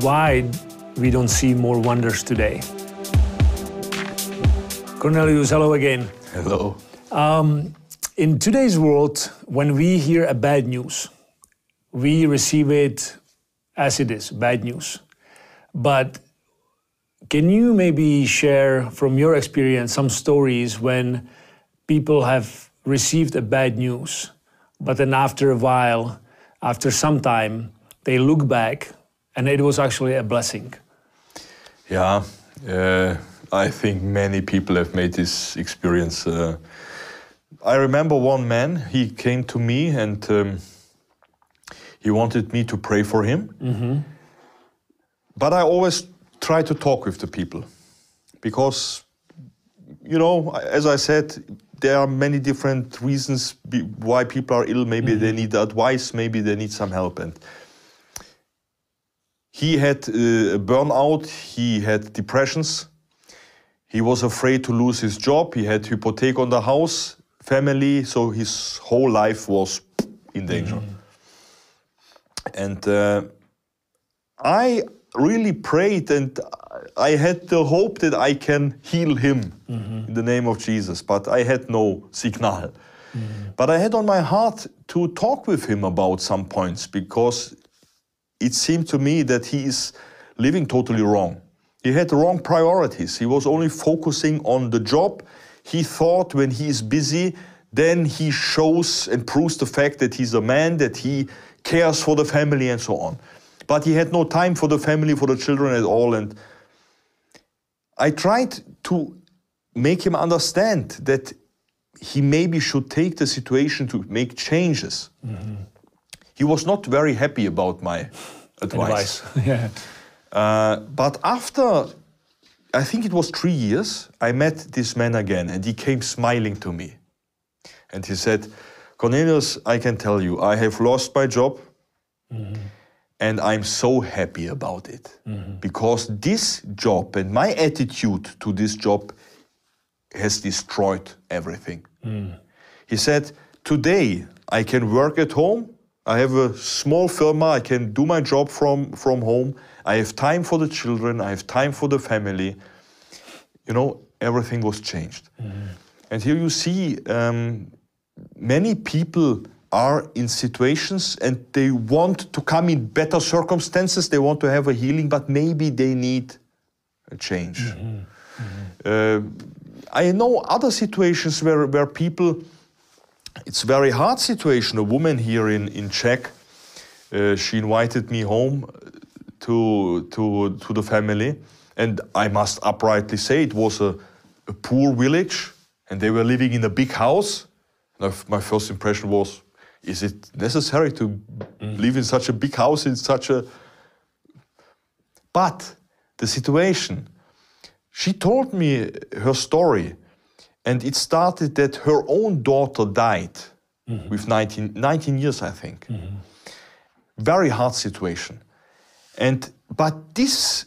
why we don't see more wonders today. Cornelius, hello again. Hello. In today's world, when we hear a bad news, we receive it as it is, bad news. But can you maybe share from your experience some stories when people have received a bad news, but then after a while, after some time, they look back and it was actually a blessing? Yeah, I think many people have made this experience. I remember one man, he came to me and he wanted me to pray for him. Mm-hmm. But I always try to talk with the people because, you know, as I said, there are many different reasons why people are ill. Maybe they need advice, maybe they need some help. And he had a burnout, he had depressions, he was afraid to lose his job, he had hypothec on the house, family, so his whole life was in danger. And I really prayed and I had the hope that I can heal him in the name of Jesus, but I had no signal. But I had on my heart to talk with him about some points because it seemed to me that he is living totally wrong. He had the wrong priorities. He was only focusing on the job. He thought when he is busy, then he shows and proves the fact that he's a man, that he cares for the family and so on. But he had no time for the family, for the children at all. And I tried to make him understand that he maybe should take the situation to make changes. He was not very happy about my advice. Yeah. But after, I think it was 3 years, I met this man again and he came smiling to me. And he said, Cornelius, I can tell you, I have lost my job. And I'm so happy about it because this job and my attitude to this job has destroyed everything. He said, today I can work at home. I have a small firma. I can do my job from home. I have time for the children. I have time for the family. You know, everything was changed. And here you see many people are in situations and they want to come in better circumstances, they want to have a healing, but maybe they need a change. I know other situations where people, it's a very hard situation. A woman here in Czech, she invited me home to the family, and I must uprightly say it was a poor village and they were living in a big house. My first impression was, is it necessary to live in such a big house, in such a... But the situation, she told me her story, and it started that her own daughter died with 19 years, I think. Very hard situation. But this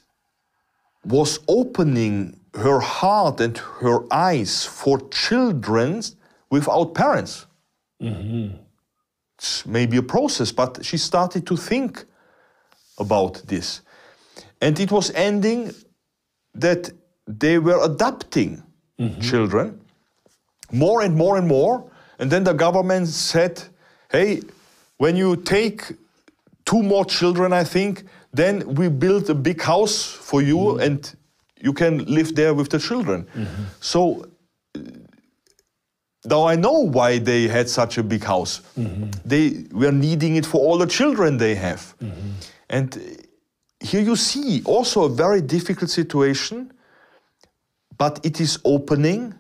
was opening her heart and her eyes for children without parents. It's maybe a process, but she started to think about this. And it was ending that they were adopting children more and more and more. And then the government said, hey, when you take 2 more children, I think, then we build a big house for you and you can live there with the children. So now I know why they had such a big house. They were needing it for all the children they have. And here you see also a very difficult situation, but it is opening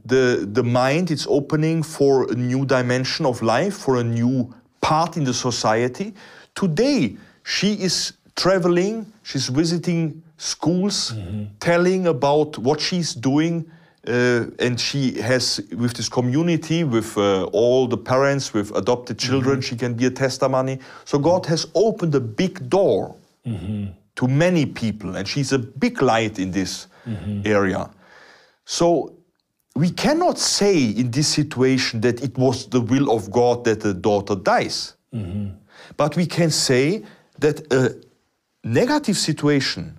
the mind, it's opening for a new dimension of life, for a new part in the society. Today, she is traveling, she's visiting schools, telling about what she's doing, and she has, with this community, with all the parents, with adopted children, she can be a testimony. So God has opened a big door to many people, and she's a big light in this area. So we cannot say in this situation that it was the will of God that the daughter dies. But we can say that negative situation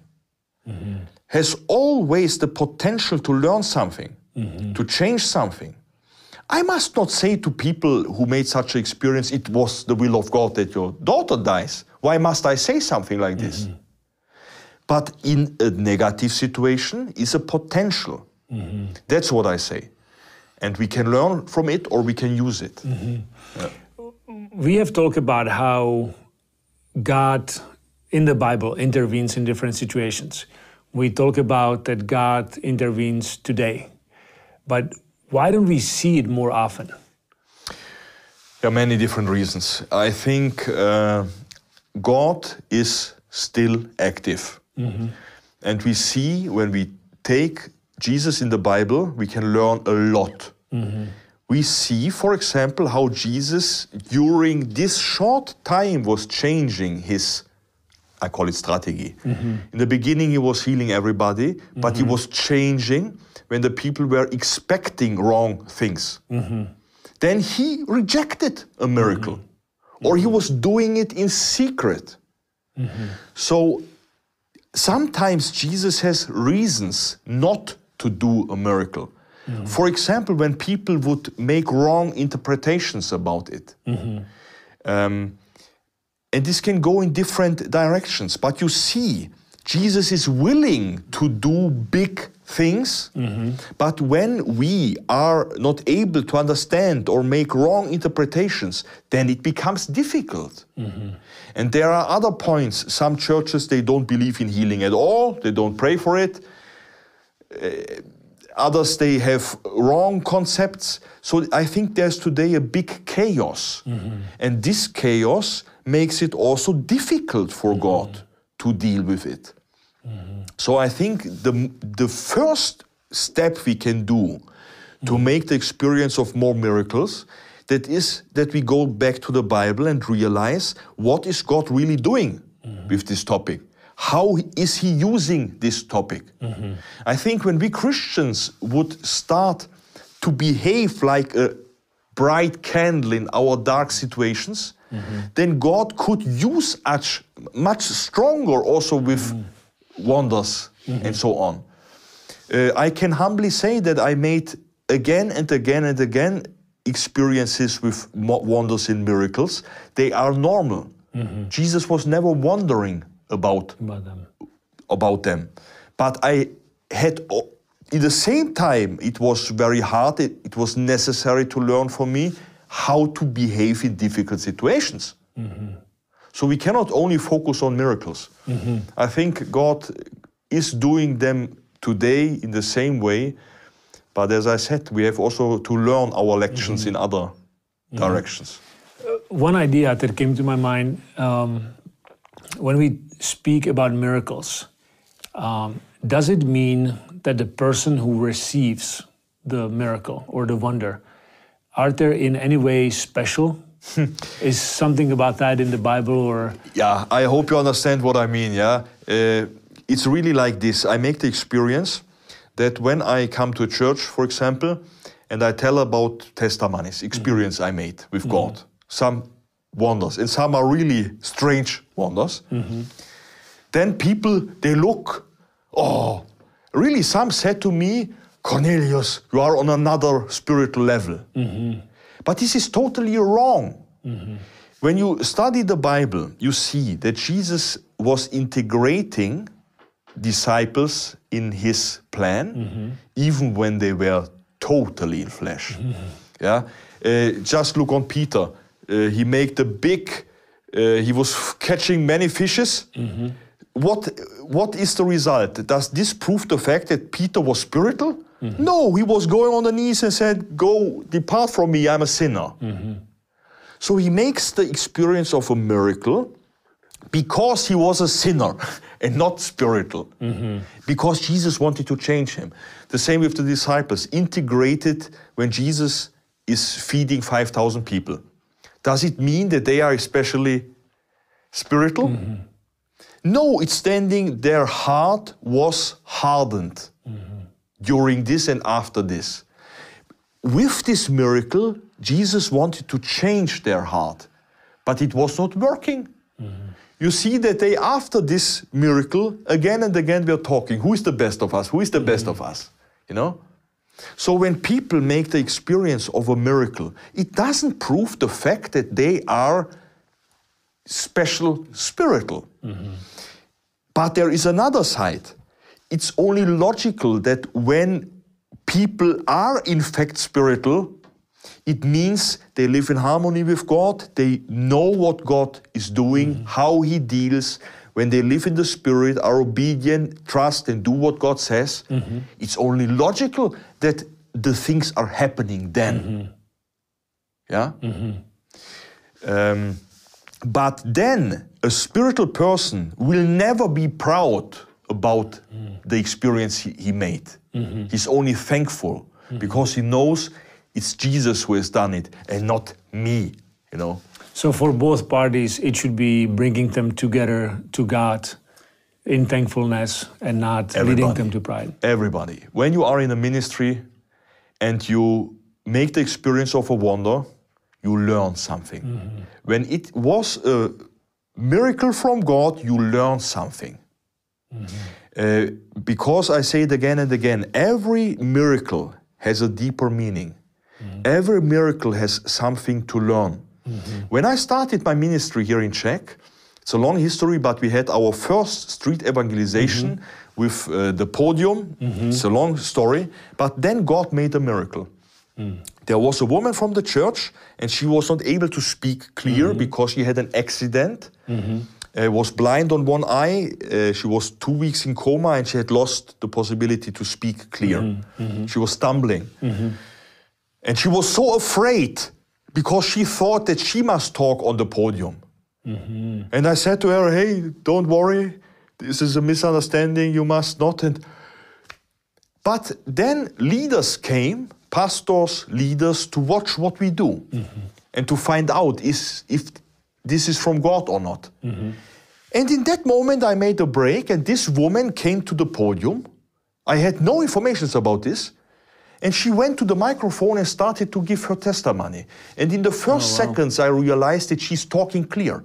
has always the potential to learn something, to change something. I must not say to people who made such an experience, it was the will of God that your daughter dies. Why must I say something like this? But in a negative situation is a potential. That's what I say. And we can learn from it or we can use it. Yeah. We have talked about how God in the Bible intervenes in different situations. We talk about that God intervenes today. But why don't we see it more often? There are many different reasons. I think God is still active. And we see when we take Jesus in the Bible, we can learn a lot. We see, for example, how Jesus during this short time was changing his, I call it strategy. In the beginning he was healing everybody, but he was changing when the people were expecting wrong things. Then he rejected a miracle, or he was doing it in secret. So sometimes Jesus has reasons not to do a miracle. For example, when people would make wrong interpretations about it. And this can go in different directions. But you see, Jesus is willing to do big things, but when we are not able to understand or make wrong interpretations, then it becomes difficult. And there are other points. Some churches, they don't believe in healing at all. They don't pray for it. Others, they have wrong concepts. So I think there's today a big chaos. And this chaos makes it also difficult for God to deal with it. So I think the first step we can do to make the experience of more miracles, that is that we go back to the Bible and realize what is God really doing with this topic. How is he using this topic? I think when we Christians would start to behave like a bright candle in our dark situations, then God could use us much stronger also with wonders and so on. I can humbly say that I made again and again and again experiences with wonders and miracles. They are normal. Jesus was never wondering about them. But I had, at the same time, it was very hard. It was necessary to learn for me how to behave in difficult situations. So we cannot only focus on miracles. I think God is doing them today in the same way. But as I said, we have also to learn our lections in other directions. One idea that came to my mind, when we speak about miracles, does it mean that the person who receives the miracle or the wonder, are there in any way special? Is something about that in the Bible or? Yeah, I hope you understand what I mean, yeah. It's really like this. I make the experience that when I come to a church, for example, and I tell about testimonies, experience I made with God, some wonders, and some are really strange wonders, then people, they look, oh, really some said to me, Cornelius, you are on another spiritual level. But this is totally wrong. When you study the Bible, you see that Jesus was integrating disciples in his plan, even when they were totally in flesh. Yeah, just look on Peter. He made the big. He was catching many fishes. What is the result? Does this prove the fact that Peter was spiritual? No, he was going on the knees and said, "Go, depart from me, I'm a sinner." So he makes the experience of a miracle because he was a sinner and not spiritual. Because Jesus wanted to change him. The same with the disciples, integrated when Jesus is feeding 5,000 people. Does it mean that they are especially spiritual? No, it's standing, their heart was hardened during this and after this. With this miracle, Jesus wanted to change their heart, but it was not working. you see that they, after this miracle, again and again were talking, who is the best of us? Who is the best of us? You know? So when people make the experience of a miracle, it doesn't prove the fact that they are special spiritual. But there is another side. It's only logical that when people are in fact spiritual, it means they live in harmony with God, they know what God is doing, how He deals. When they live in the Spirit, are obedient, trust, and do what God says, it's only logical that the things are happening then. Yeah? But then a spiritual person will never be proud about the experience he made. He's only thankful because he knows it's Jesus who has done it and not me, you know. So for both parties, it should be bringing them together to God in thankfulness and not leading them to pride. Everybody. When you are in a ministry and you make the experience of a wonder, you learn something. When it was a miracle from God, you learn something. Because I say it again and again, every miracle has a deeper meaning. Every miracle has something to learn. When I started my ministry here in Czech, it's a long history, but we had our first street evangelization with the podium. It's a long story, but then God made a miracle. There was a woman from the church, and she was not able to speak clear because she had an accident. Was blind on one eye. She was 2 weeks in coma, and she had lost the possibility to speak clear. She was stumbling. And she was so afraid because she thought that she must talk on the podium. And I said to her, hey, don't worry, this is a misunderstanding, you must not. But then leaders came, pastors, leaders, to watch what we do and to find out if this is from God or not. And in that moment I made a break, and this woman came to the podium. I had no information about this. And she went to the microphone and started to give her testimony. And in the first seconds, I realized that she's talking clear.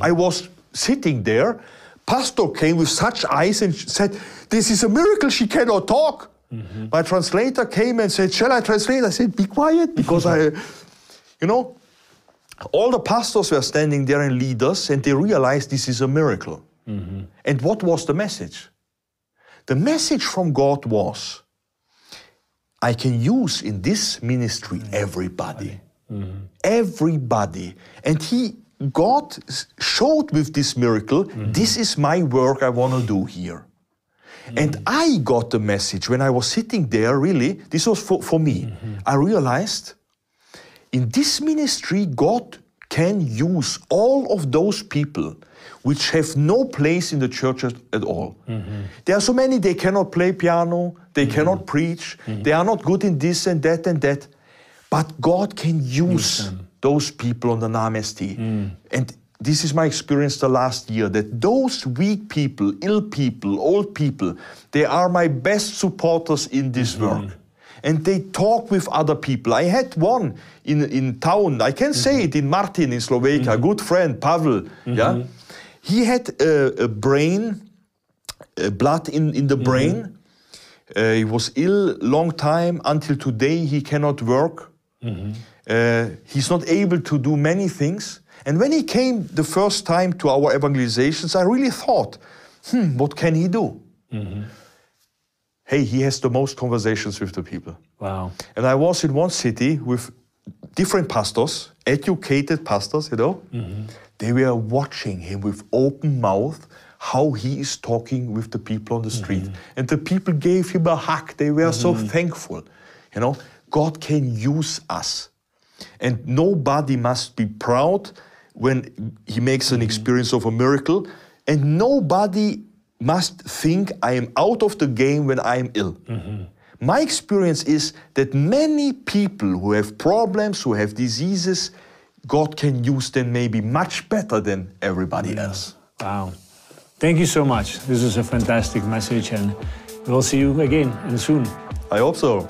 I was sitting there. Pastor came with such eyes and said, this is a miracle, she cannot talk. My translator came and said, shall I translate? I said, be quiet, because you know, all the pastors were standing there and leaders, and they realized this is a miracle. And what was the message? The message from God was, I can use in this ministry everybody. Everybody. And God showed with this miracle, this is my work I want to do here. And I got the message when I was sitting there, really, this was for me. I realized in this ministry, God can use all of those people which have no place in the church at all. There are so many, they cannot play piano, they cannot preach, they are not good in this and that and that. But God can use those people on the Namesti. And this is my experience the last year, that those weak people, ill people, old people, they are my best supporters in this work. And they talk with other people. I had one in town, I can say it, in Martin in Slovakia, a good friend, Pavel. Yeah? He had a brain, blood in the brain. He was ill long time. Until today, he cannot work. He's not able to do many things. And when he came the first time to our evangelizations, I really thought, what can he do? Hey, he has the most conversations with the people. Wow. And I was in one city with different pastors, educated pastors, you know. They were watching him with open mouth, how he is talking with the people on the street. And the people gave him a hug. They were so thankful. You know, God can use us. And nobody must be proud when he makes an experience of a miracle. And nobody must think I am out of the game when I am ill. My experience is that many people who have problems, who have diseases, God can use them maybe much better than everybody else. Wow. Thank you so much. This is a fantastic message, and we'll see you again and soon. I hope so.